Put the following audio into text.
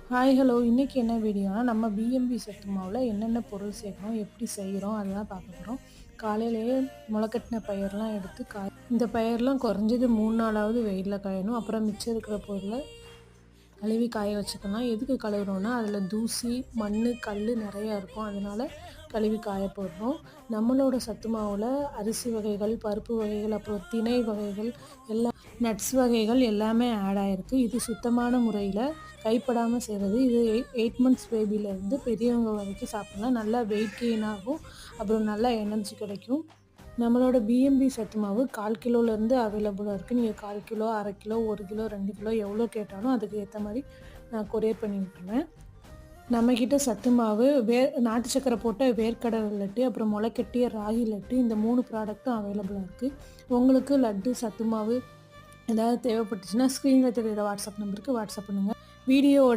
Hi hello இன்றைக்கி என்ன வீடியோனா நம்ம பிஎம்பி சத்து மாவில் என்னென்ன பொருள் சேர்க்குறோம் எப்படி செய்கிறோம் அதெல்லாம் பார்க்க போகிறோம். காலையிலேயே முளைக்கட்டின பயிரெலாம் எடுத்து இந்த பயிரெலாம் குறைஞ்சது 3 நாளாவது வெயிலில் காயணும். அப்புறம் மிச்சம் இருக்கிற பொருளை கழுவி காய வச்சுக்கலாம். எதுக்கு கழுவுறோன்னா அதில் தூசி மண் கல் நிறையா இருக்கும், அதனால் கழுவி காய போடுறோம். நம்மளோட சத்து மாவில் அரிசி வகைகள், பருப்பு வகைகள், அப்புறம் திணை வகைகள், எல்லா நட்ஸ் வகைகள் எல்லாமே ஆட் ஆகிருக்கு. இது சுத்தமான முறையில் கைப்படாமல் செய்கிறது. இது 8 மந்த்ஸ் பேபிலேருந்து பெரியவங்க வரைக்கும் சாப்பிட்லாம். நல்லா வெயிட் கெயின் ஆகும், அப்புறம் நல்லா எனர்ஜி கிடைக்கும். நம்மளோட பிஎம்பி சத்து மாவு 1/4 கிலோலேருந்து அவைலபிளாக இருக்குது. நீங்கள் 1/4 கிலோ, 1/2 கிலோ, 1 கிலோ, 2 கிலோ எவ்வளோ கேட்டாலும் அதுக்கு ஏற்ற மாதிரி நான் கொரியர் பண்ணி விட்டுருவேன். நம்மக்கிட்ட சத்து மாவு நாட்டு சக்கரை போட்ட வேர்க்கடலை லட்டு, அப்புறம் முளைக்கட்டிய ராகி லட்டு, இந்த 3 ப்ராடக்ட்டும் அவைலபிளாக இருக்குது. உங்களுக்கு லட்டு சத்து மாவு ஏதாவது தேவைப்பட்டுச்சுன்னா ஸ்க்ரீனில் தெரியுற வாட்ஸ்அப் நம்பருக்கு வாட்ஸ்அப் பண்ணுங்கள். வீடியோவோட